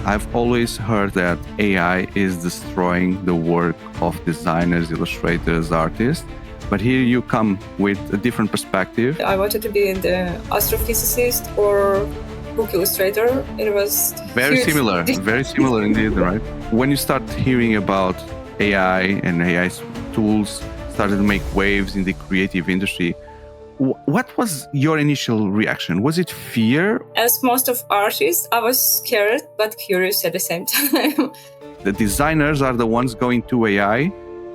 I've always heard that AI is destroying the work of designers, illustrators, artists. But here you come with a different perspective. I wanted to be the astrophysicist or book illustrator. It was very similar indeed, right? When you start hearing about AI and AI tools started to make waves in the creative industry, what was your initial reaction? Was it fear? As most of artists, I was scared but curious at the same time. The designers are the ones going to AI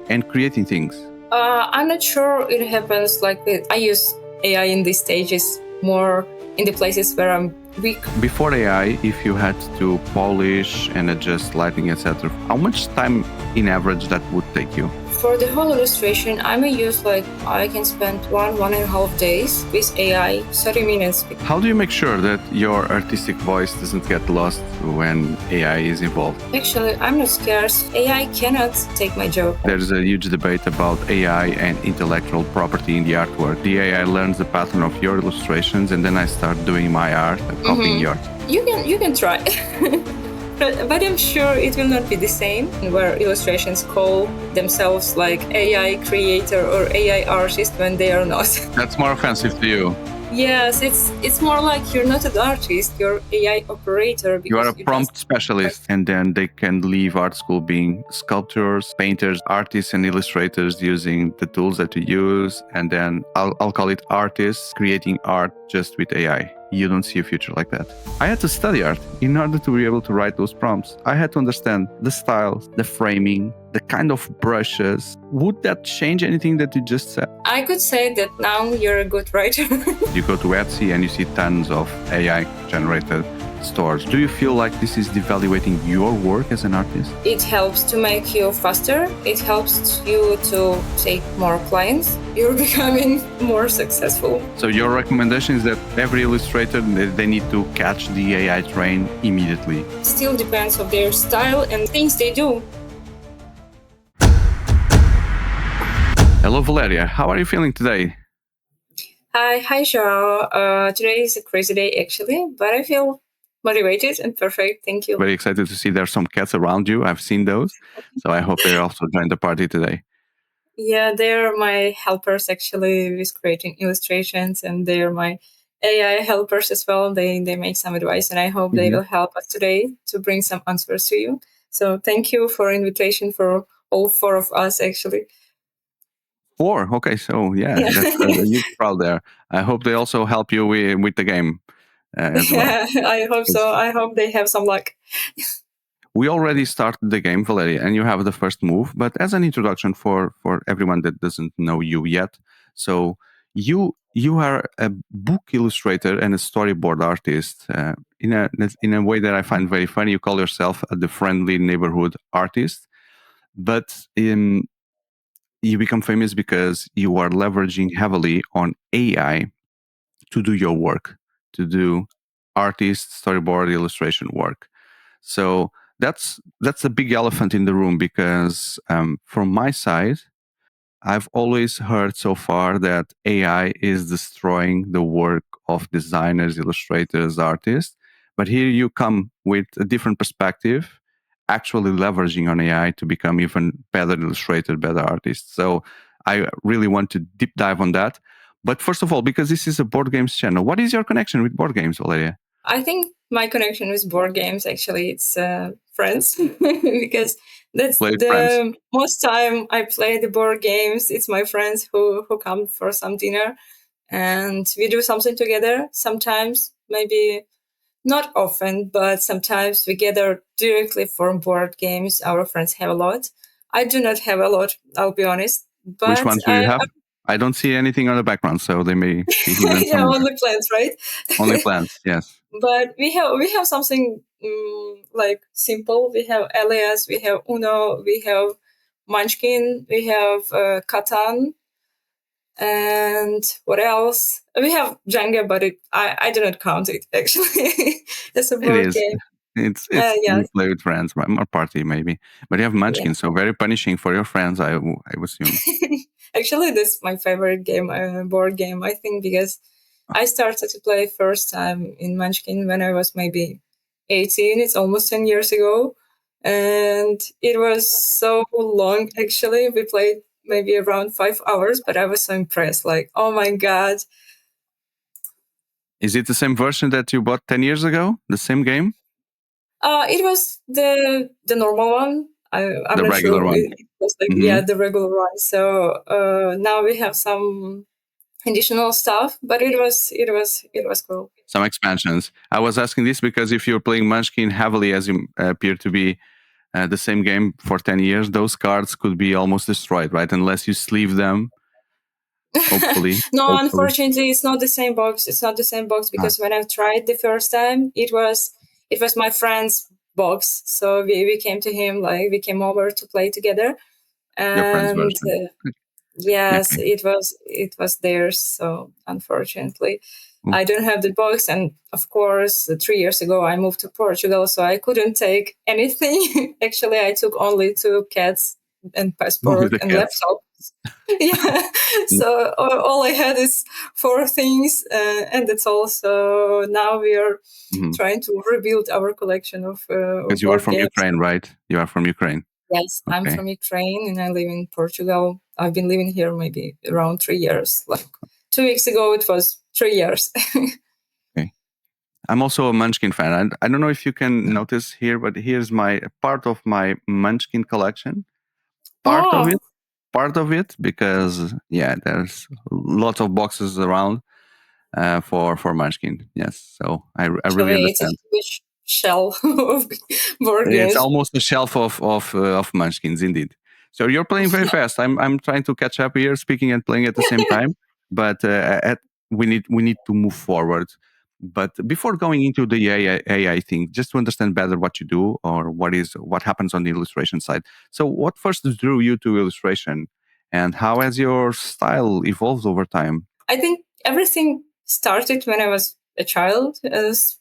and creating things. I'm not sure it happens like this. I use AI in these stages more in the places where I'm weak. Before AI, if you had to polish and adjust lighting, etc., how much time in average that would take you? For the whole illustration, I may use I can spend 1.5 days with AI, 30 minutes. How do you make sure that your artistic voice doesn't get lost when AI is involved? Actually, I'm not scared. AI cannot take my job. There's a huge debate about AI and intellectual property in the artwork. The AI learns the pattern of your illustrations and then I start doing my art, copying yours. You can try. But I'm sure it will not be the same, where illustrations call themselves like AI creator or AI artist when they are not. That's more offensive to you. Yes, it's more like you're not an artist, you're AI operator. You are a prompt specialist, and then they can leave art school being sculptors, painters, artists, and illustrators using the tools that you use, and then I'll call it artists creating art just with AI. You don't see a future like that. I had to study art in order to be able to write those prompts. I had to understand the styles, the framing, the kind of brushes. Would that change anything that you just said? I could say that now you're a good writer. You go to Etsy and you see tons of AI-generated stores. Do you feel like this is devaluating your work as an artist? It helps to make you faster. It helps you to take more clients. You're becoming more successful. So your recommendation is that every illustrator, they need to catch the AI train immediately? Still depends on their style and things they do. Hello, Valeriia. How are you feeling today? Hi, João. Today is a crazy day, actually, but I feel motivated and perfect. Thank you. Very excited to see there's some cats around you. I've seen those. So I hope they also join the party today. Yeah, they're my helpers, actually, with creating illustrations, and they're my AI helpers as well. They make some advice, and I hope they will help us today to bring some answers to you. So thank you for invitation for all 4 of us, actually. 4? Okay, so that's a huge crowd there. I hope they also help you with the game as well. I hope so. I hope they have some luck. We already started the game, Valeriia, and you have the first move. But as an introduction for everyone that doesn't know you yet, so you are a book illustrator and a storyboard artist. In a way that I find very funny, you call yourself the friendly neighborhood artist, but you become famous because you are leveraging heavily on AI to do your work, to do artist, storyboard, illustration work. So that's a big elephant in the room because from my side, I've always heard so far that AI is destroying the work of designers, illustrators, artists. But here you come with a different perspective, actually leveraging on AI to become even better illustrator, better artist. So I really want to deep dive on that. But first of all, because this is a board games channel, what is your connection with board games, Valeriia? I think my connection with board games, actually, it's friends. Because that's the most time I play the board games. It's my friends who come for some dinner and we do something together. Sometimes, maybe not often, but sometimes we gather directly for board games. Our friends have a lot. I do not have a lot, I'll be honest. But which ones do you have? I don't see anything on the background, so they may be hidden yeah, only plants, right? Only plants, yes. But we have something like simple. We have Alias, we have Uno, we have Munchkin, we have Catan, and what else? We have Jenga, but I do not count it, actually. It's a board game. It's you play with friends, or party maybe. But you have Munchkin, so very punishing for your friends, I assume. Actually, that's my favorite game, board game, I think, because I started to play first time in Munchkin when I was maybe 2018. It's almost 10 years ago. And it was so long, actually. We played maybe around 5 hours, but I was so impressed. Like, oh my God. Is it the same version that you bought 10 years ago? The same game? It was the normal one. I'm the not regular sure. one. It was like, the regular one. So now we have some additional stuff, but it was cool. Some expansions. I was asking this because if you're playing Munchkin heavily, as you appear to be, the same game for 10 years, those cards could be almost destroyed, right? Unless you sleeve them. Hopefully. No, unfortunately, it's not the same box. It's not the same box because when I tried the first time, it was my friend's box. So we came to him, like we came over to play together, Your friend's and version. yes, okay. it was theirs. So unfortunately, I don't have the box, and of course, 3 years ago I moved to Portugal, so I couldn't take anything. Actually, I took only 2 cats and passport and laptop. Yeah, so all I had is 4 things, and that's all. So now we are trying to rebuild our collection of. Because you are from Ukraine, right? You are from Ukraine. Yes, okay. I'm from Ukraine, and I live in Portugal. I've been living here maybe around 3 years. Like 2 weeks ago, it was 3 years. Okay. I'm also a Munchkin fan. I don't know if you can notice here, but here's my part of my Munchkin collection. Part of it, because there's lots of boxes around for Munchkin. Yes, so I really understand. It's a huge shelf of board games. It's almost a shelf of Munchkins, indeed. So you're playing very fast. I'm trying to catch up here, speaking and playing at the same time. But we need to move forward. But before going into the AI thing, just to understand better what you do or what happens on the illustration side. So what first drew you to illustration, and how has your style evolved over time? I think everything started when I was a child. As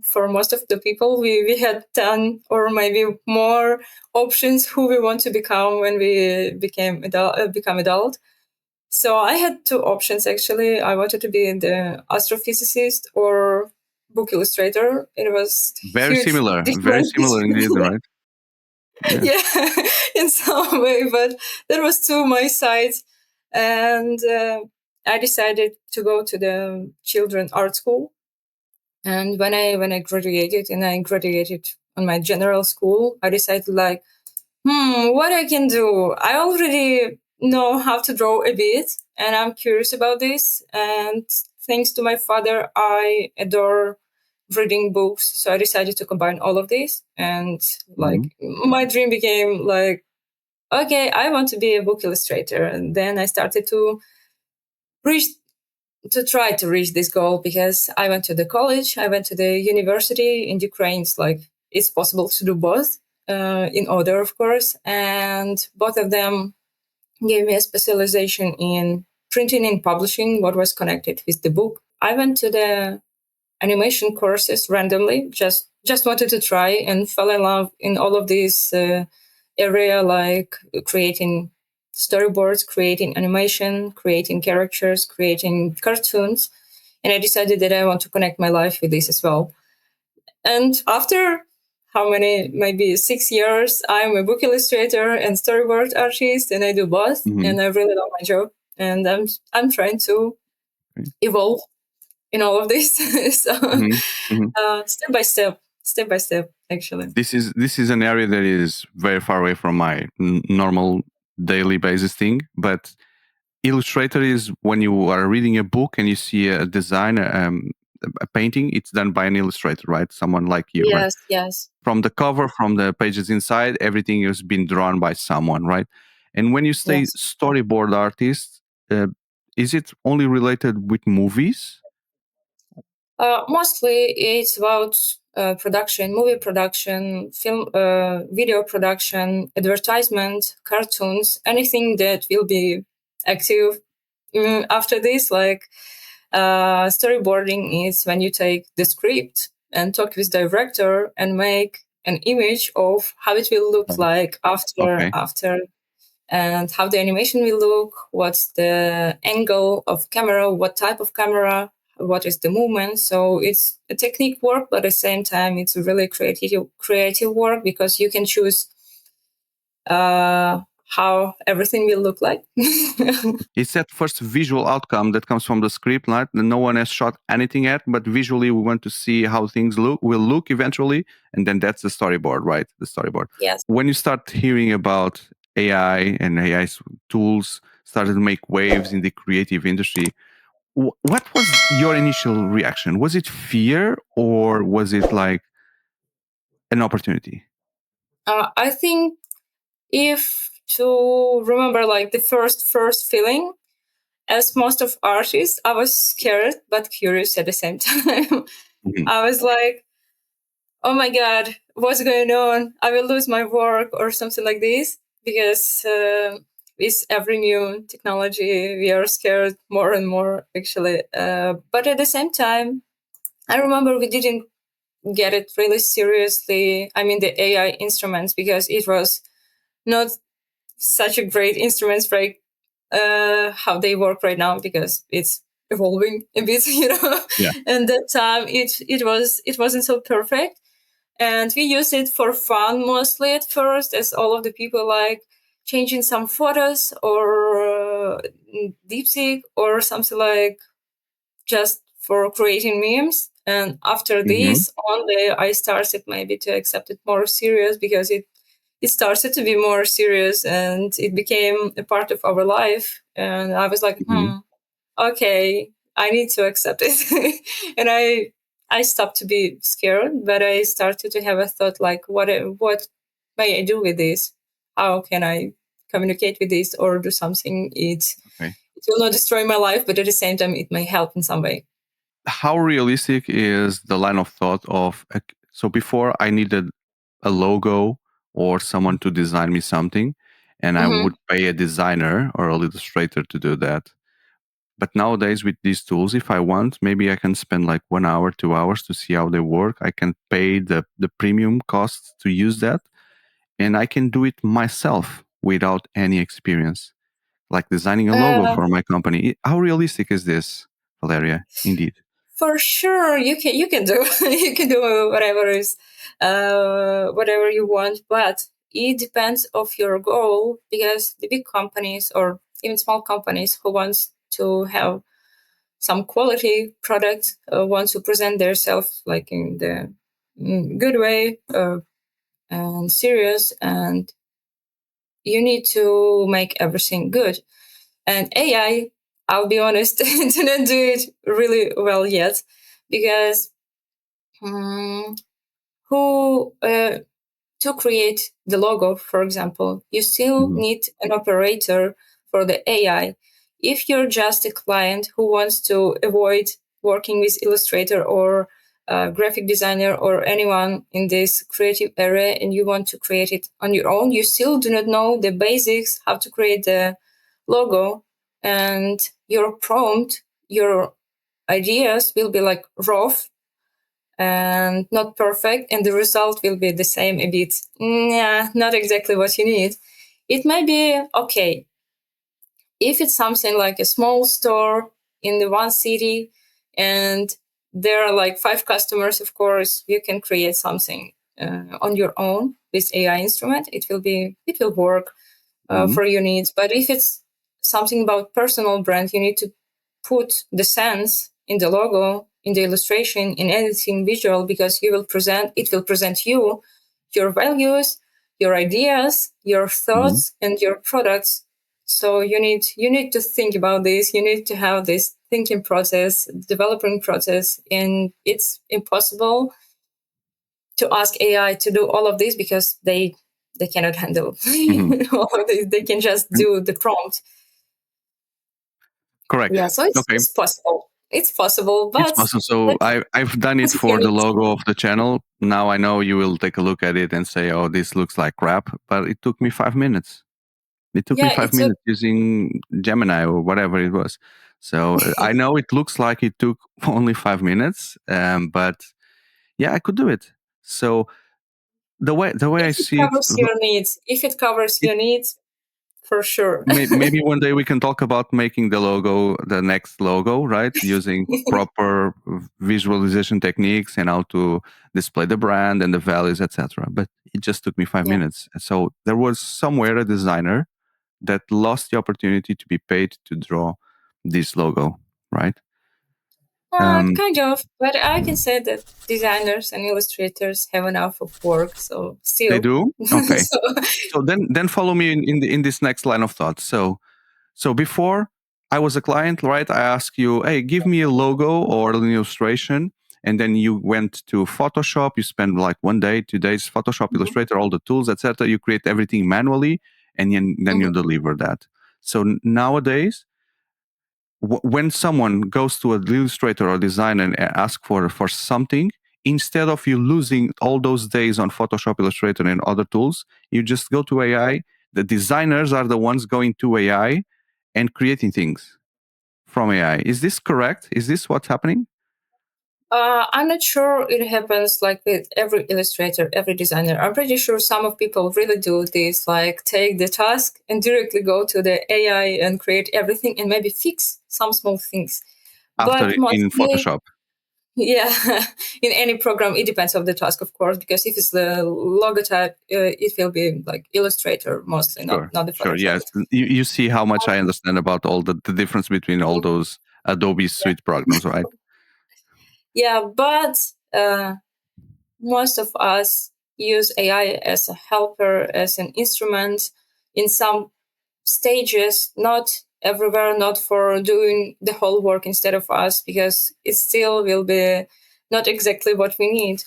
for most of the people, we had 10 or maybe more options who we want to become when we become adult. So I had 2 options, actually. I wanted to be the astrophysicist or book illustrator. It was very similar indeed, right? Yeah, in some way, but that was to my side. And I decided to go to the children art school. And when I graduated, and I graduated on my general school, I decided like, what I can do. I already know how to draw a bit, and I'm curious about this. And thanks to my father, I adore reading books. So I decided to combine all of this. And like my dream became like, okay, I want to be a book illustrator. And then I started to try to reach this goal, because I went to the college, I went to the university. In Ukraine, it's possible to do both, in order, of course. And both of them gave me a specialization in printing and publishing, what was connected with the book. I went to the animation courses randomly, just wanted to try, and fell in love in all of these area, like creating storyboards, creating animation, creating characters, creating cartoons. And I decided that I want to connect my life with this as well. And after how many, maybe 6 years, I'm a book illustrator and storyboard artist, and I do both. And I really love my job. And I'm trying to evolve in all of this. So step by step, actually. This is an area that is very far away from my normal daily basis thing, but Illustrator is when you are reading a book and you see a design, a painting, it's done by an illustrator, right? Someone like you, yes, right? Yes. From the cover, from the pages inside, everything has been drawn by someone, right? And when you say storyboard artist, is it only related with movies? Mostly it's about production, movie production, film, video production, advertisement, cartoons, anything that will be active after this. Like storyboarding is when you take the script and talk with the director and make an image of how it will look like after, and how the animation will look, what's the angle of camera, what type of camera, what is the movement. So it's a technique work, but at the same time, it's a really creative work, because you can choose how everything will look like. It's that first visual outcome that comes from the script, right? No one has shot anything yet, but visually we want to see how things will look eventually, and then that's the storyboard, right? The storyboard. Yes. When you start hearing about AI and AI tools started to make waves in the creative industry, what was your initial reaction? Was it fear, or was it like an opportunity? I think, if to remember like the first feeling, as most of artists, I was scared but curious at the same time. I was like, oh my God, what's going on? I will lose my work or something like this, because with every new technology, we are scared more and more, actually. But at the same time, I remember we didn't get it really seriously. I mean, the AI instruments, because it was not such a great instruments for how they work right now, because it's evolving a bit, Yeah. And that time it wasn't so perfect, and we used it for fun mostly at first, as all of the people like changing some photos or DeepSeek or something, like just for creating memes. And after this, only I started maybe to accept it more serious, because it started to be more serious and it became a part of our life. And I was like, okay, I need to accept it. And I stopped to be scared, but I started to have a thought like, what may I do with this? How can I communicate with this or do something? It will not destroy my life, but at the same time, it may help in some way. How realistic is the line of thought of, so before I needed a logo or someone to design me something, and I would pay a designer or an illustrator to do that. But nowadays with these tools, if I want, maybe I can spend like 1 hour, 2 hours to see how they work. I can pay the premium costs to use that, and I can do it myself without any experience, like designing a logo for my company. How realistic is this, Valeriia? Indeed. For sure, you can do you can do whatever you want, but it depends of your goal, because the big companies or even small companies who wants to have some quality product, want to present themselves like in the good way, and serious, and you need to make everything good. And AI, I'll be honest, didn't do it really well yet, because to create the logo, for example, you still need an operator for the AI. If you're just a client who wants to avoid working with Illustrator or graphic designer or anyone in this creative area, and you want to create it on your own, you still do not know the basics, how to create the logo, and your prompt, your ideas will be like rough and not perfect, and the result will be the same a bit. Not exactly what you need. It might be okay if it's something like a small store in the one city and there are like 5 customers. Of course, you can create something on your own with AI instrument. It will work for your needs. But if it's something about personal brand, you need to put the sense in the logo, in the illustration, in anything visual, because it will present you, your values, your ideas, your thoughts, and your products. So you need to think about this. You need to have this thinking process, developing process, and it's impossible to ask AI to do all of this, because they cannot handle all of this. They can just do the prompt. Correct. Yeah, so it's possible. It's possible, but it's possible. So I've done it for the logo of the channel. Now I know you will take a look at it and say, "Oh, this looks like crap," but it took me 5 minutes. It took me 5 minutes using Gemini or whatever it was. So I know it looks like it took only 5 minutes, but yeah, I could do it. So the way I see it, if it covers your needs, for sure. Maybe one day we can talk about making the logo, the next logo, right? Using proper visualization techniques and how to display the brand and the values, etc. But it just took me 5 minutes. So there was somewhere a designer that lost the opportunity to be paid to draw this logo, right? Kind of, but I can say that designers and illustrators have enough of work, so still. They do? Okay. So then follow me in this next line of thought. So before I was a client, right? I asked you, hey, give me a logo or an illustration. And then you went to Photoshop. You spent like 1 day, 2 days, Photoshop, Illustrator, all the tools, etc. You create everything manually, and then you deliver that. So nowadays, when someone goes to an illustrator or designer and asks for something, instead of you losing all those days on Photoshop, Illustrator, and other tools, you just go to AI. The designers are the ones going to AI and creating things from AI. Is this correct? Is this what's happening? I'm not sure it happens like with every illustrator, every designer. I'm pretty sure some of people really do this, like take the task and directly go to the AI and create everything and maybe fix some small things. After in Photoshop. Yeah, in any program, it depends on the task, of course, because if it's the logotype, it will be like Illustrator mostly, not the Photoshop. Sure, yes. You see how much I understand about all the difference between all those Adobe Suite programs, right? Yeah, but most of us use AI as a helper, as an instrument in some stages, not everywhere, not for doing the whole work instead of us, because it still will be not exactly what we need.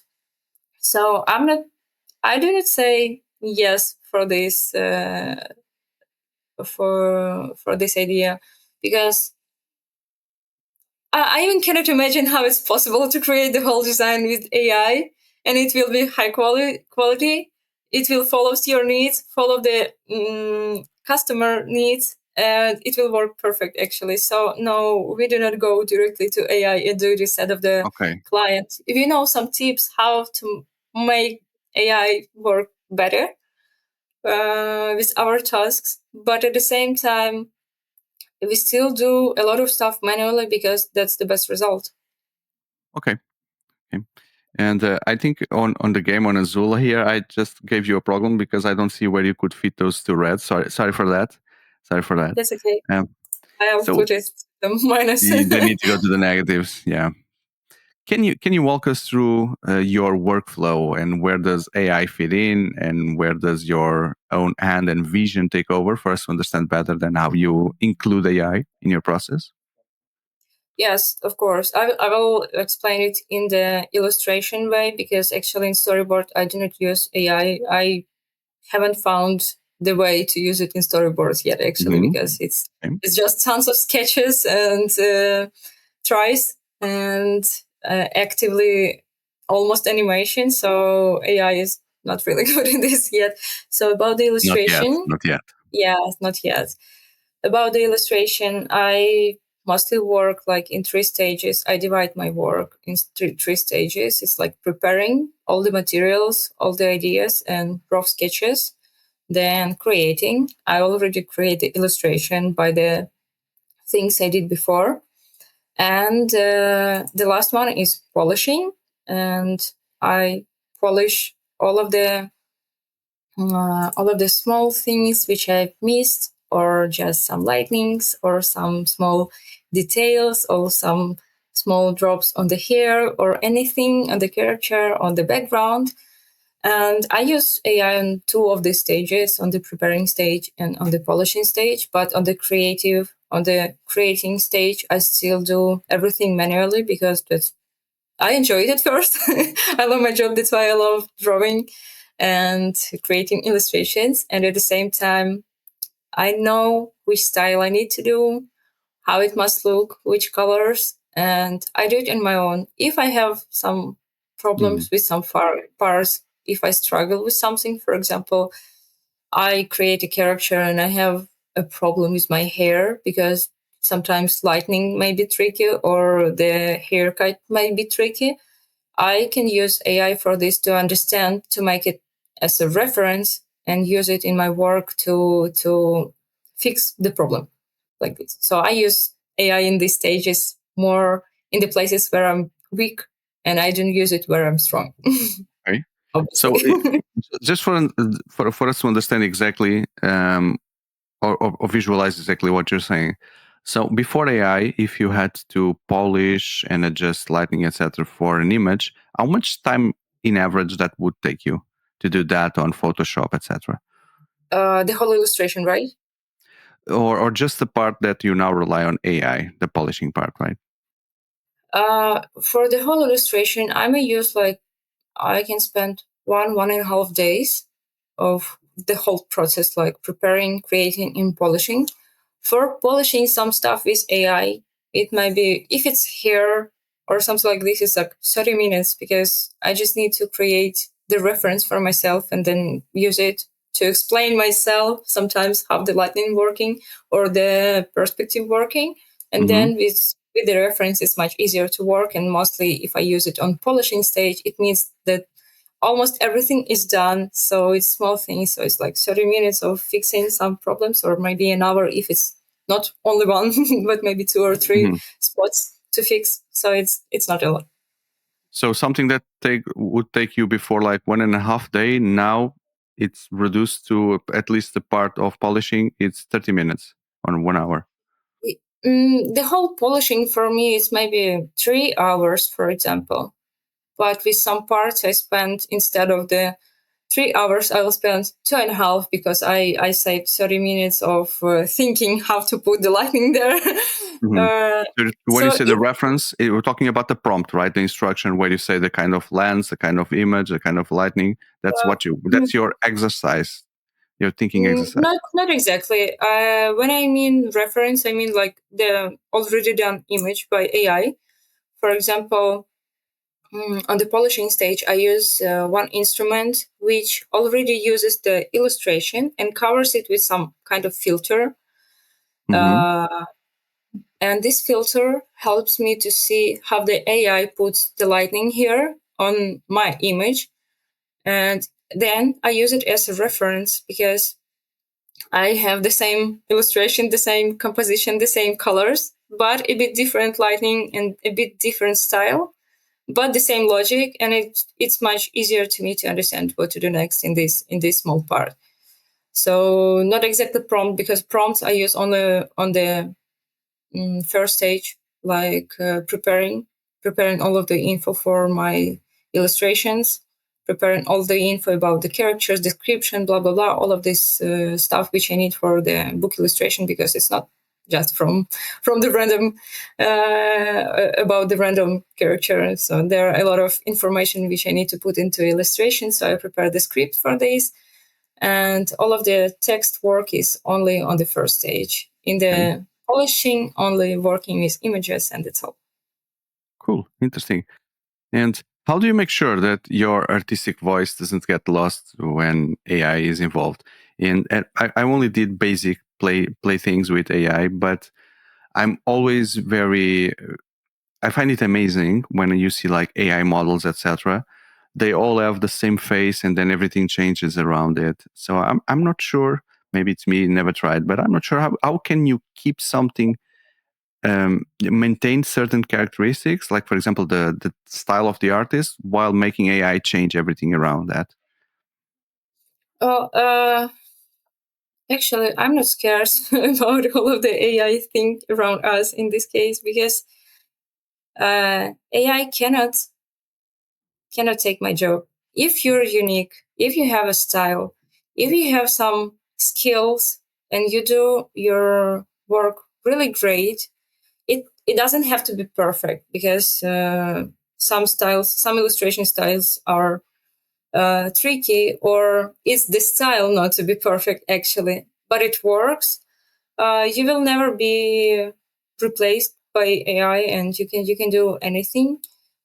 So I do not say yes for this for this idea, because I even cannot imagine how it's possible to create the whole design with AI and it will be high quality. It will follow your needs, follow the customer needs, and it will work perfect actually. So no, we do not go directly to AI and do it instead of the client. If you know some tips how to make AI work better with our tasks, but at the same time, we still do a lot of stuff manually because that's the best result. Okay. And I think on the game on Azul here, I just gave you a problem because I don't see where you could fit those two reds. Sorry for that. That's okay. I'll put it the minus. They need to go to the negatives. Yeah. Can you walk us through your workflow and where does AI fit in and where does your own hand and vision take over for us to understand better than how you include AI in your process? Yes, of course. I will explain it in the illustration way because actually in storyboard I do not use AI. I haven't found the way to use it in storyboards yet actually because it's just tons of sketches and tries and actively almost animation. So AI is not really good in this yet. So about the illustration, not yet. Yeah, not yet. About the illustration, I mostly work like in 3 stages. I divide my work in three stages. It's like preparing all the materials, all the ideas and rough sketches, then creating. I already create the illustration by the things I did before. And the last one is polishing. And I polish all of the small things which I've missed, or just some lightnings, or some small details, or some small drops on the hair, or anything on the character, on the background. And I use AI on 2 of the stages, on the preparing stage and on the polishing stage. But on the creating stage, I still do everything manually because I enjoy it at first. I love my job. That's why I love drawing and creating illustrations. And at the same time, I know which style I need to do, how it must look, which colors, and I do it on my own. If I have some problems with some parts, if I struggle with something, for example, I create a character and I have a problem with my hair because sometimes lightning may be tricky or the haircut might be tricky. I can use AI for this to understand, to make it as a reference and use it in my work to fix the problem like this. So I use AI in these stages more in the places where I'm weak, and I don't use it where I'm strong. Okay. So just for us to understand exactly or visualize exactly what you're saying. So before AI, if you had to polish and adjust lighting, etc., for an image, how much time in average that would take you to do that on Photoshop, etc.? The whole illustration, right? Or just the part that you now rely on AI, the polishing part, right? For the whole illustration, I may use I can spend 1.5 days of the whole process, like preparing, creating, and polishing. For polishing some stuff with AI, it might be, if it's hair or something like this, it's like 30 minutes, because I just need to create the reference for myself and then use it to explain myself sometimes how the lighting working or the perspective working. And then with the reference, it's much easier to work. And mostly if I use it on polishing stage, it means that almost everything is done. So it's small things. So it's like 30 minutes of fixing some problems, or maybe an hour if it's not only one, but maybe 2 or 3 spots to fix. So it's not a lot. So something that would take you before like 1.5 days, now it's reduced to at least the part of polishing. It's 30 minutes on 1 hour. The whole polishing for me is maybe 3 hours, for example. But with some parts, I spend, instead of the 3 hours, I will spend 2.5, because I saved 30 minutes of thinking how to put the lighting there. When you say the reference, we're talking about the prompt, right? The instruction where you say the kind of lens, the kind of image, the kind of lighting. That's that's your exercise, your thinking exercise. Not exactly. When I mean reference, I mean like the already done image by AI. For example, on the polishing stage, I use one instrument which already uses the illustration and covers it with some kind of filter. And this filter helps me to see how the AI puts the lighting here on my image. And then I use it as a reference, because I have the same illustration, the same composition, the same colors, but a bit different lighting and a bit different style, but the same logic. And it's much easier to me to understand what to do next in this small part. So not exactly prompt, because prompts I use on the first stage, like preparing all of the info for my illustrations, preparing all the info about the characters, description, blah, blah, blah, all of this stuff which I need for the book illustration, because it's not just from the random, about the random character. So there are a lot of information which I need to put into illustration. So I prepare the script for this. And all of the text work is only on the first stage. In the polishing, only working with images, and that's all. Cool. Interesting. And how do you make sure that your artistic voice doesn't get lost when AI is involved? And I only did basic play things with AI, but I'm always I find it amazing when you see like AI models, etc. They all have the same face, and then everything changes around it. So I'm not sure. Maybe it's me, never tried, but I'm not sure how can you keep something, maintain certain characteristics, like for example the style of the artist, while making AI change everything around that. Actually, I'm not scared about all of the AI thing around us in this case, because AI cannot take my job. If you're unique, if you have a style, if you have some skills, and you do your work really great, it doesn't have to be perfect, because some illustration styles are tricky, or it's the style not to be perfect actually, but it works. You will never be replaced by AI, and you can do anything,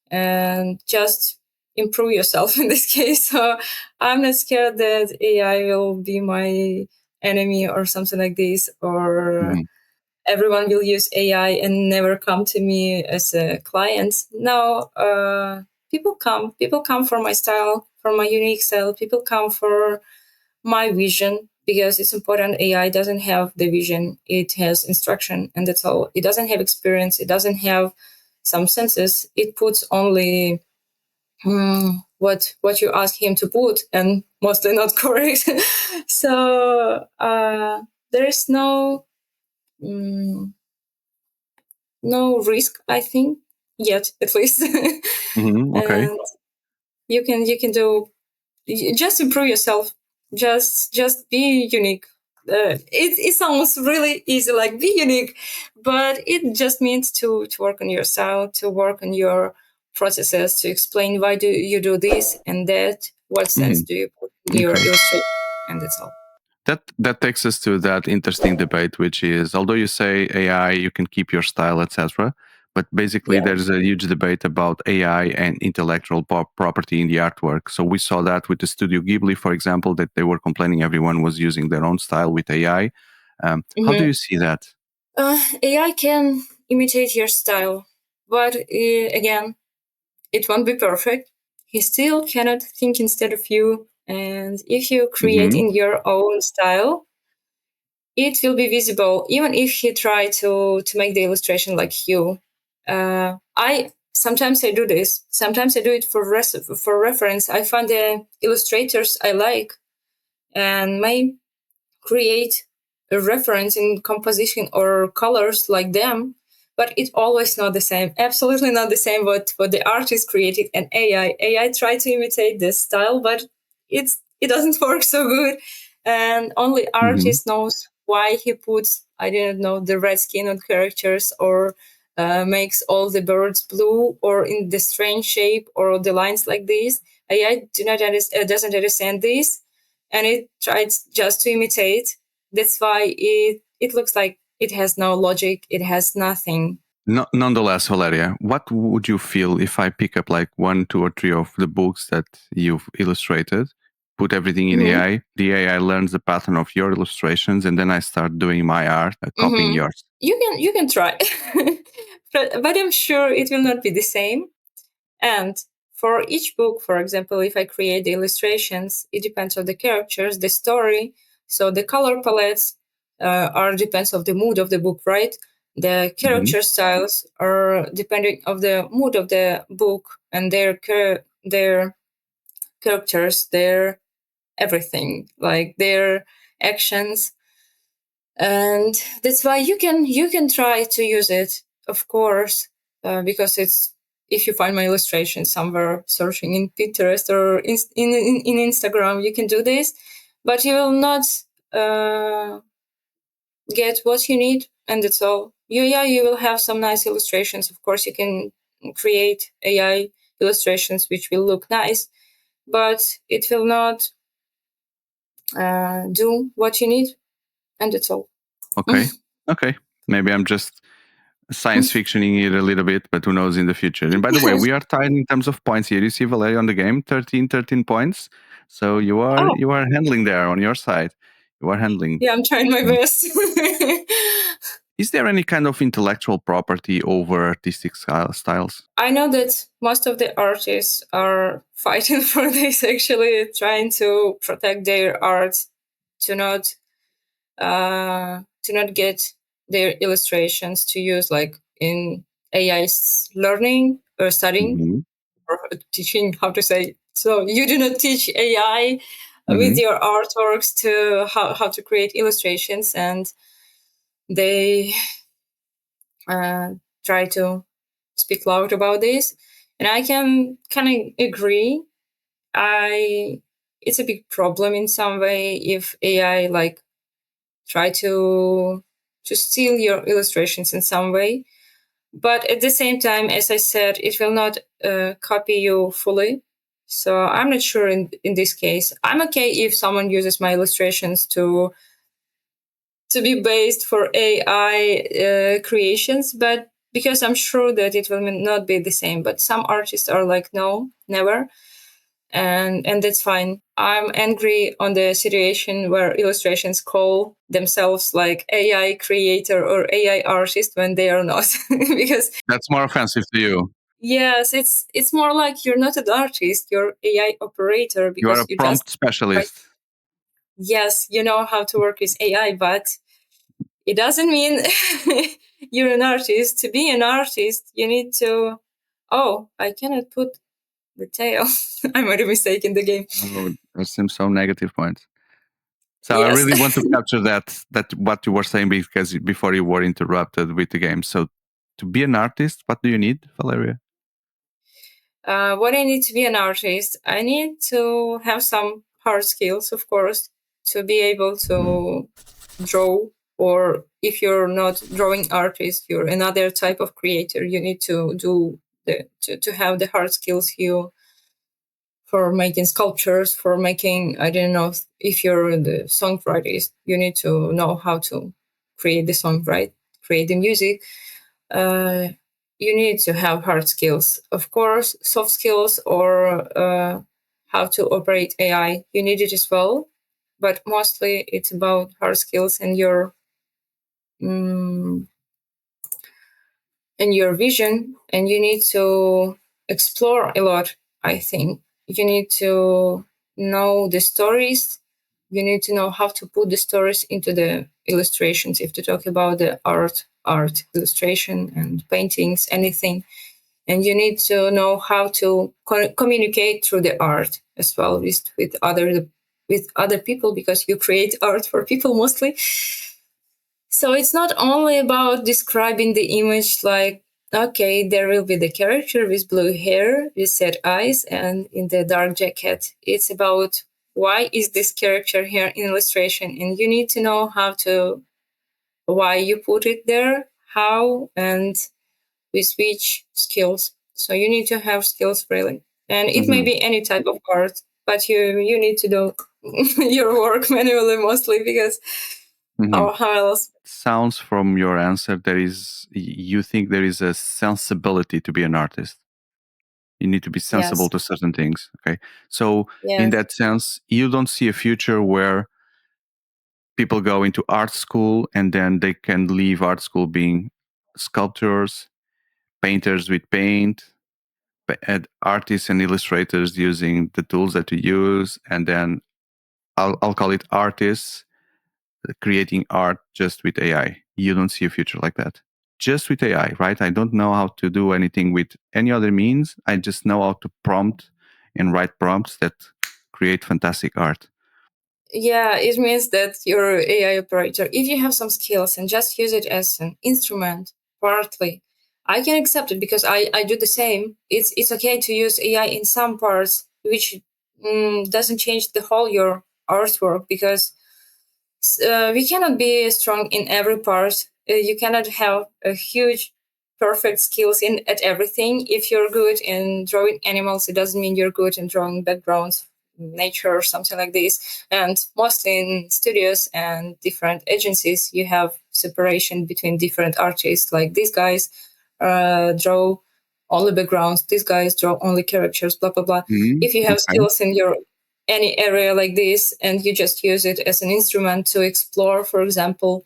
and just improve yourself in this case. So I'm not scared that AI will be my enemy or something like this, or everyone will use AI and never come to me as a client. No, people come for my style, for my unique style. People come for my vision. because it's important. AI doesn't have the vision; it has instruction, and that's all. It doesn't have experience. It doesn't have some senses. It puts only what you ask him to put, and mostly not correct. So there is no risk, I think, yet, at least. Okay. And you can do, just improve yourself, just be unique. It sounds really easy, like be unique, but it just means to work on yourself, to work on your processes, to explain why do you do this and that, what sense do you put in your illustration, and that's all. That takes us to that interesting debate, which is, although you say AI, you can keep your style, etc., but basically there's a huge debate about AI and intellectual property in the artwork. So we saw that with the Studio Ghibli, for example, that they were complaining everyone was using their own style with AI. How do you see that? AI can imitate your style, but again, it won't be perfect. He still cannot think instead of you. And if you create in your own style, it will be visible, even if he try to make the illustration like you. Sometimes I do this. Sometimes I do it for reference. I find the illustrators I like and may create a reference in composition or colors like them, but it's always not the same. Absolutely not the same what the artist created. And AI tried to imitate this style, but it doesn't work so good. And only artist knows why he puts, I didn't know, the red skin on characters, or makes all the birds blue, or in the strange shape, or the lines like this. AI doesn't understand this, and it tries just to imitate. That's why it looks like it has no logic. It has nothing. Nonetheless, Valeriia, what would you feel if I pick up like 1, 2, or 3 of the books that you've illustrated, put everything in AI, the AI learns the pattern of your illustrations, and then I start doing my art, copying yours? You can try, but I'm sure it will not be the same. And for each book, for example, if I create the illustrations, it depends on the characters, the story. So the color palettes are depends of the mood of the book, right? The character styles are depending of the mood of the book and their characters, their everything, like their actions. And that's why you can try to use it, of course, because it's, if you find my illustration somewhere, searching in Pinterest or in Instagram, you can do this, but you will not get what you need, and that's all. You will have some nice illustrations. Of course, you can create AI illustrations which will look nice, but it will not do what you need, and that's all. Okay. Maybe I'm just science fictioning it a little bit, but who knows in the future. And by the way, we are tied in terms of points here. You see Valeriia on the game, 13 points. So you are handling there on your side. You are handling. Yeah, I'm trying my best. Is there any kind of intellectual property over artistic styles? I know that most of the artists are fighting for this, actually, trying to protect their art, to not get their illustrations to use like in AI's learning or studying or teaching, how to say. So you do not teach AI with your artworks to how to create illustrations, and they try to speak loud about this. And I can kind of agree. It's a big problem in some way if AI like try to steal your illustrations in some way. But at the same time, as I said, it will not copy you fully. So I'm not sure in this case. I'm okay if someone uses my illustrations to be based for AI creations, but because I'm sure that it will not be the same. But some artists are like, no, never. And that's fine. I'm angry on the situation where illustrations call themselves like AI creator or AI artist when they are not, because that's more offensive to you. Yes, it's more like you're not an artist, you're AI operator, because you are a prompt specialist. yes, you know how to work with AI, but it doesn't mean you're an artist. To be an artist, you need to, oh, I cannot put the tail. I made a mistake in the game. Oh, there seems so negative points. So Yes. I really want to capture that what you were saying, because before you were interrupted with the game. So to be an artist, what do you need, Valeriia? What I need to be an artist, I need to have some hard skills, of course, to be able to draw. Or if you're not drawing artist, you're another type of creator. You need to do to have the hard skills for making sculptures, for making, I don't know, if you're the songwriter, you need to know how to create the song, right? Create the music. You need to have hard skills. Of course, soft skills or how to operate AI, you need it as well. But mostly it's about hard skills and your vision, and you need to explore a lot. I think you need to know the stories. You need to know how to put the stories into the illustrations. If to talk about the art illustration and paintings, anything, and you need to know how to communicate through the art as well with other people, because you create art for people mostly. So it's not only about describing the image like, okay, there will be the character with blue hair, with sad eyes, and in the dark jacket. It's about why is this character here in illustration, and you need to know why you put it there, how, and with which skills. So you need to have skills really, and it may be any type of art, but you need to do your work manually mostly, because how else? Sounds from your answer you think there is a sensibility to be an artist. You need to be sensible to certain things. Okay, so in that sense, you don't see a future where people go into art school and then they can leave art school being sculptors, painters with paint, artists and illustrators using the tools that you use, and then I'll call it artists creating art just with AI. You don't see a future like that. Just with AI, right? I don't know how to do anything with any other means. I just know how to prompt and write prompts that create fantastic art. Yeah, it means that you're an AI operator. If you have some skills and just use it as an instrument, partly, I can accept it, because I do the same. It's okay to use AI in some parts, which doesn't change the whole your artwork, because we cannot be strong in every part. You cannot have a huge perfect skills at everything. If you're good in drawing animals, it doesn't mean you're good in drawing backgrounds, nature, or something like this. And mostly in studios and different agencies, you have separation between different artists. Like these guys draw only backgrounds, these guys draw only characters, blah blah blah. If you have skills in your any area like this, and you just use it as an instrument to explore, for example,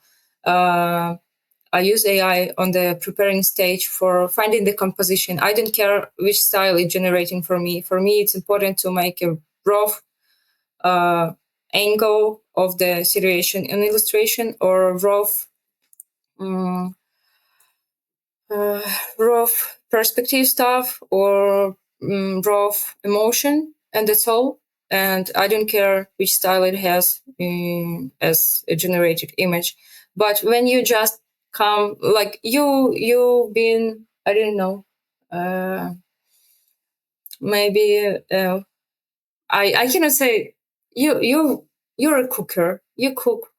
I use AI on the preparing stage for finding the composition. I don't care which style it's generating for me. For me, it's important to make a rough angle of the situation in illustration, or rough perspective stuff, or rough emotion, and that's all. And I don't care which style it has as a generated image. But when you just come, like you've been, I don't know, maybe I cannot say you're a cooker. You cook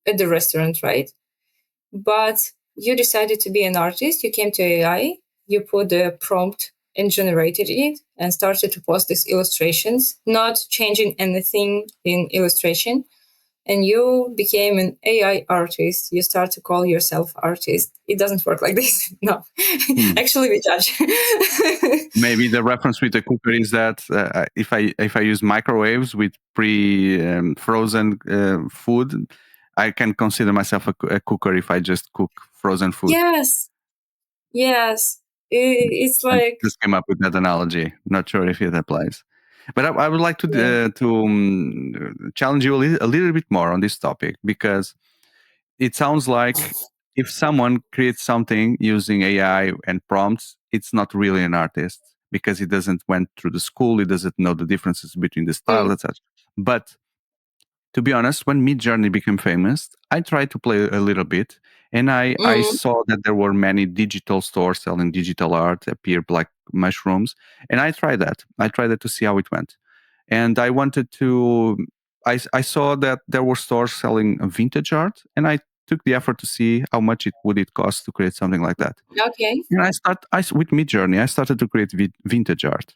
at the restaurant, right? But you decided to be an artist. You came to AI, you put the prompt and generated it, and started to post these illustrations, not changing anything in illustration. And you became an AI artist. You start to call yourself artist. It doesn't work like this. No, actually, we judge. Maybe the reference with the cooker is that if I use microwaves with pre-frozen food, I can consider myself a cooker if I just cook frozen food. Yes. It's like... I just came up with that analogy. Not sure if it applies. But I would like to challenge you a little bit more on this topic, because it sounds like if someone creates something using AI and prompts, it's not really an artist, because he doesn't went through the school, he doesn't know the differences between the styles, etc. But to be honest, when Midjourney became famous, I tried to play a little bit, and I saw that there were many digital stores selling digital art appeared like mushrooms, and I tried that. I tried it to see how it went, and I wanted to. I saw that there were stores selling vintage art, and I took the effort to see how much it would cost to create something like that. Okay. And with Midjourney, I started to create vintage art.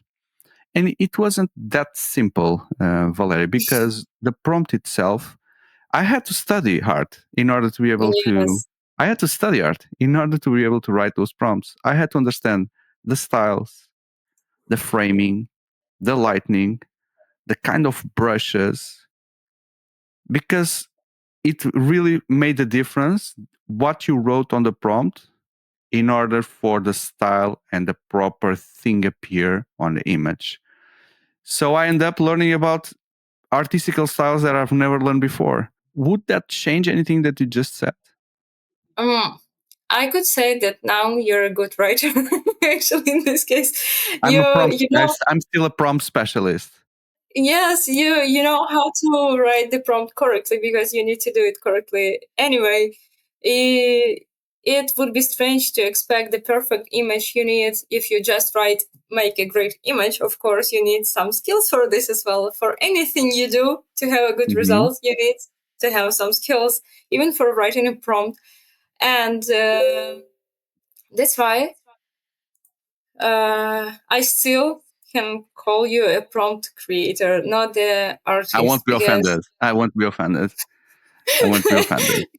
And it wasn't that simple, Valeriia, because the prompt itself, I had to study art in order to be able to. I had to study art in order to be able to write those prompts. I had to understand the styles, the framing, the lighting, the kind of brushes, because it really made a difference what you wrote on the prompt in order for the style and the proper thing appear on the image. So I end up learning about artistical styles that I've never learned before. Would that change anything that you just said? I could say that now you're a good writer. Actually, in this case, I'm still a prompt specialist. Yes, you know how to write the prompt correctly, because you need to do it correctly anyway. It would be strange to expect the perfect image you need if you just make a great image. Of course, you need some skills for this as well. For anything you do to have a good result, you need to have some skills, even for writing a prompt. And that's why I still can call you a prompt creator, not the artist. I won't be offended.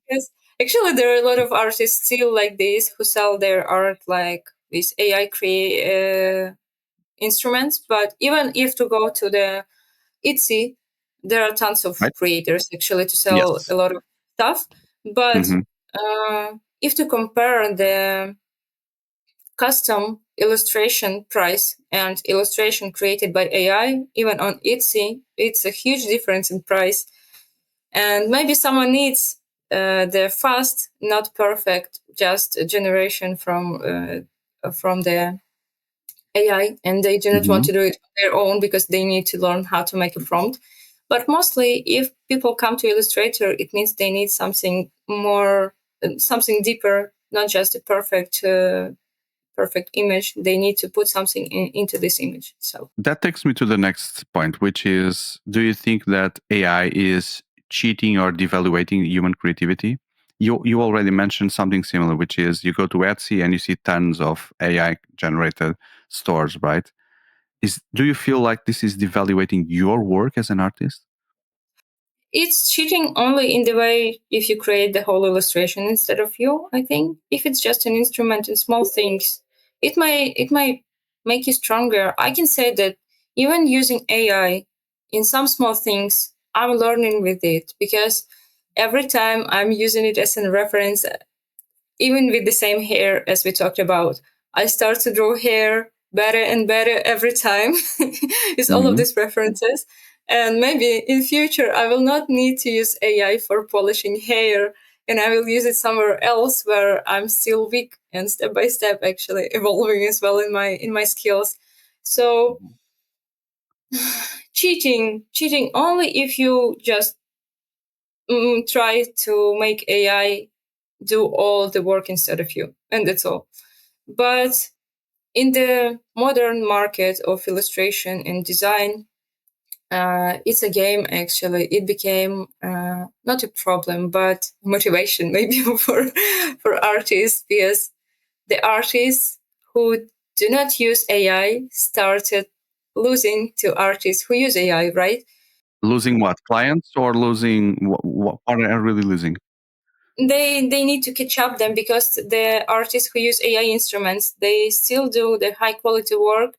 Because actually, there are a lot of artists still like this who sell their art like these AI instruments. But even if to go to the Etsy, there are tons of creators actually to sell a lot of stuff. But if to compare the custom illustration price and illustration created by AI, even on Etsy, it's a huge difference in price. And maybe someone needs the fast, not perfect, just a generation from the AI, and they do not want to do it on their own because they need to learn how to make a prompt. But mostly, if people come to Illustrator, it means they need something more, something deeper, not just a perfect image. They need to put something into this image. So that takes me to the next point, which is, do you think that AI is cheating or devaluating human creativity? You already mentioned something similar, which is you go to Etsy and you see tons of AI generated stores, right? Do you feel like this is devaluating your work as an artist? It's cheating only in the way if you create the whole illustration instead of you, I think. If it's just an instrument and small things, it might make you stronger. I can say that even using AI in some small things, I'm learning with it, because every time I'm using it as a reference, even with the same hair as we talked about, I start to draw hair better and better every time with all of these references. And maybe in future, I will not need to use AI for polishing hair, and I will use it somewhere else where I'm still weak, and step by step actually evolving as well in my skills. So cheating only if you just try to make AI do all the work instead of you, and that's all. But in the modern market of illustration and design, it's a game actually. It became not a problem, but motivation maybe for artists, because the artists who do not use AI started losing to artists who use AI, right? Losing what? Clients, or losing what are really losing? They need to catch up them, because the artists who use AI instruments, they still do the high quality work,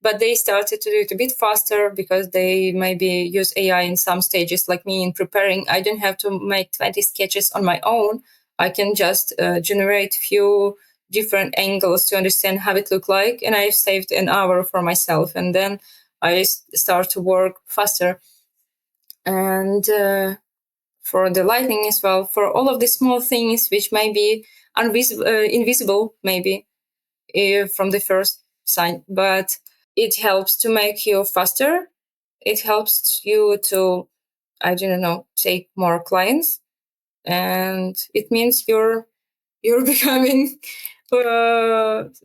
but they started to do it a bit faster because they maybe use AI in some stages. Like me in preparing, I don't have to make 20 sketches on my own. I can just generate few different angles to understand how it look like, and I've saved an hour for myself. And then I start to work faster. And for the lighting as well, for all of the small things which may be invisible, maybe from the first sign, but it helps to make you faster. It helps you to, I don't know, take more clients, and it means you're becoming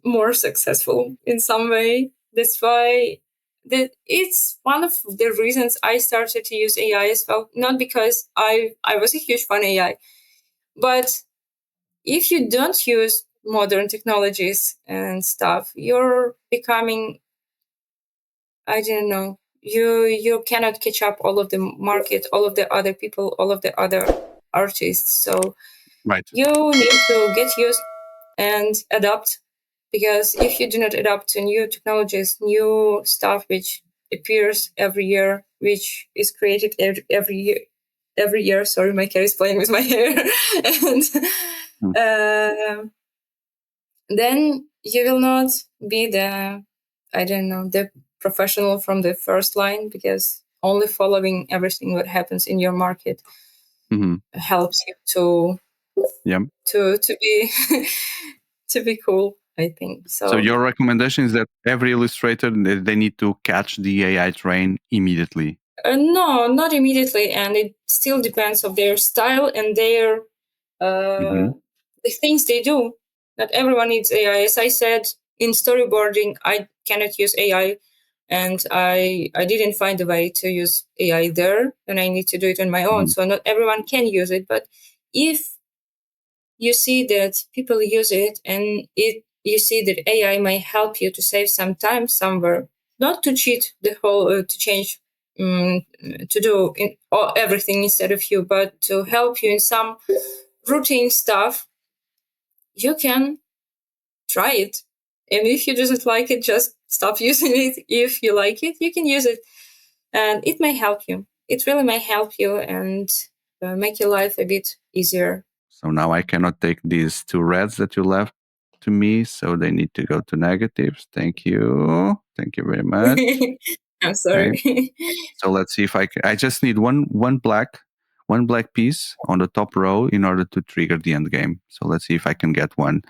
more successful in some way. That's why it's one of the reasons I started to use AI as well. Not because I was a huge fan of AI, but if you don't use modern technologies and stuff, you're becoming, I don't know, you cannot catch up all of the market, all of the other people, all of the other artists. So you need to get used and adapt, because if you do not adapt to new technologies, new stuff which appears every year, which is created every year. Sorry, my cat is playing with my hair. And then you will not be the, I don't know, the professional from the first line, because only following everything that happens in your market helps you to be to be cool, I think. So your recommendation is that every illustrator, they need to catch the AI train immediately? No, not immediately, and it still depends on their style and their the things they do. Not everyone needs AI. As I said, in storyboarding, I cannot use AI, and I didn't find a way to use AI there, and I need to do it on my own. So not everyone can use it, but if you see that people use it, and you see that AI may help you to save some time somewhere, not to cheat the whole, to change, to do everything instead of you, but to help you in some routine stuff, you can try it. And if you doesn't like it, just stop using it. If you like it, you can use it, and it may help you. It really may help you and make your life a bit easier. So now I cannot take these 2 reds that you left to me, so they need to go to negatives. Thank you. Thank you very much. I'm sorry. Okay. So let's see if I just need one black piece on the top row in order to trigger the end game. So let's see if I can get one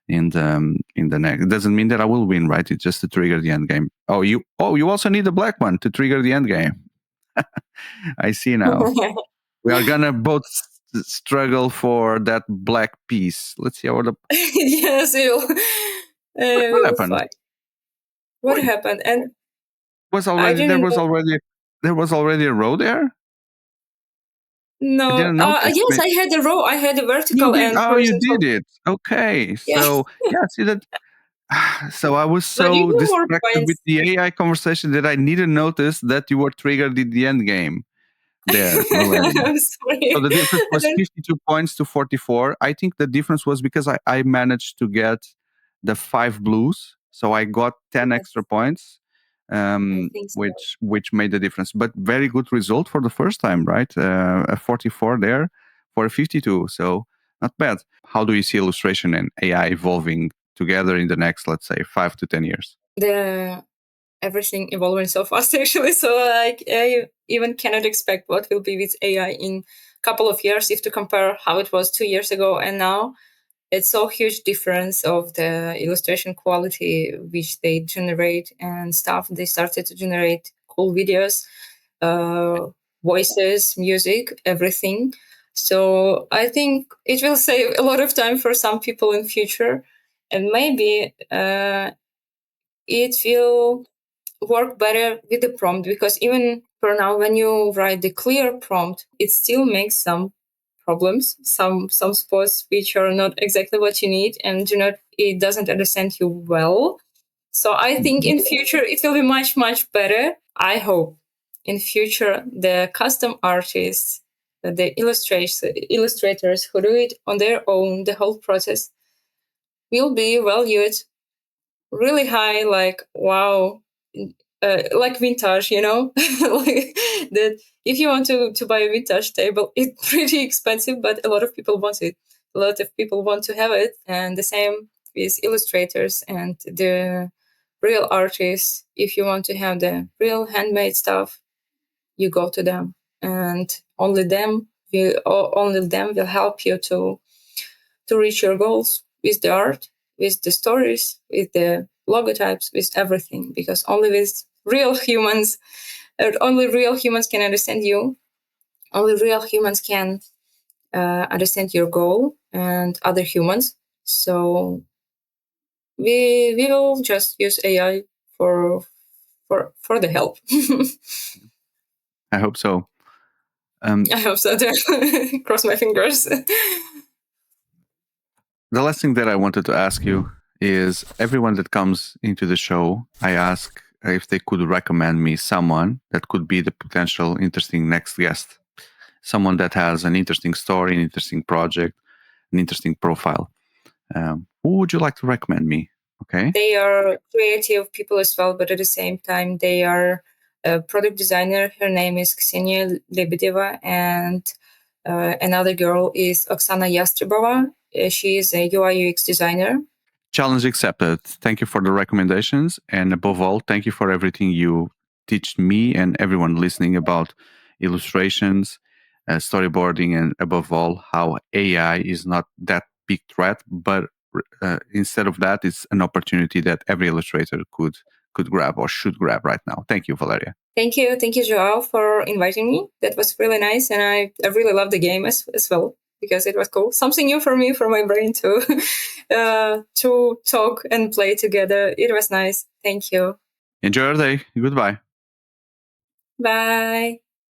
in the next. It doesn't mean that I will win, right? It's just to trigger the end game. You also need a black one to trigger the end game. I see now. We are gonna both struggle for that black piece. Let's see how the yes, what happened? Fight. What happened? And there was already a row there. No. Yes, I had a row. I had a vertical and horizontal. You did it. Okay. So see that. So I was so distracted with the AI conversation that I didn't notice that you were triggered in the end game. There, I'm sorry. So the difference was 52 points to 44. I think the difference was because I managed to get the 5 blues, so I got 10 extra points, which made the difference. But very good result for the first time, right? A 44 there for a 52, so not bad. How do you see illustration and AI evolving together in the next, let's say, 5 to 10 years? Everything evolving so fast, actually. So I even cannot expect what will be with AI in a couple of years. If to compare how it was 2 years ago and now, it's so huge difference of the illustration quality which they generate and stuff. They started to generate cool videos, voices, music, everything. So I think it will save a lot of time for some people in future, and maybe it will work better with the prompt, because even for now, when you write the clear prompt, it still makes some problems, some spots which are not exactly what you need, and it doesn't understand you well. So I think in future it will be much better. I hope in future the custom artists, the illustrators who do it on their own, the whole process will be valued really high, like wow, like vintage, like that. If you want to buy a vintage table, it's pretty expensive, but a lot of people want it. A lot of people want to have it, and the same with illustrators and the real artists, if you want to have the real handmade stuff, you go to them, and only them will help you to reach your goals with the art, with the stories, with the logotypes, with everything. Because only with real humans, only real humans can understand you. Only real humans can understand your goal and other humans. So we will just use AI for the help. I hope so. I hope so too. Cross my fingers. The last thing that I wanted to ask you is, everyone that comes into the show, I ask if they could recommend me someone that could be the potential interesting next guest. Someone that has an interesting story, an interesting project, an interesting profile. Who would you like to recommend me? Okay. They are creative people as well, but at the same time, they are a product designer. Her name is 𝘤𝘰𝘬, and another girl is Oksana Yastrебova. She is a UI UX designer. Challenge accepted. Thank you for the recommendations. And above all, thank you for everything you teach me and everyone listening about illustrations, storyboarding, and above all, how AI is not that big threat, but instead of that, it's an opportunity that every illustrator could grab or should grab right now. Thank you, Valeriia. Thank you, João, for inviting me. That was really nice, and I really loved the game as well, because it was cool. Something new for me, for my brain to talk and play together. It was nice. Thank you. Enjoy your day. Goodbye. Bye.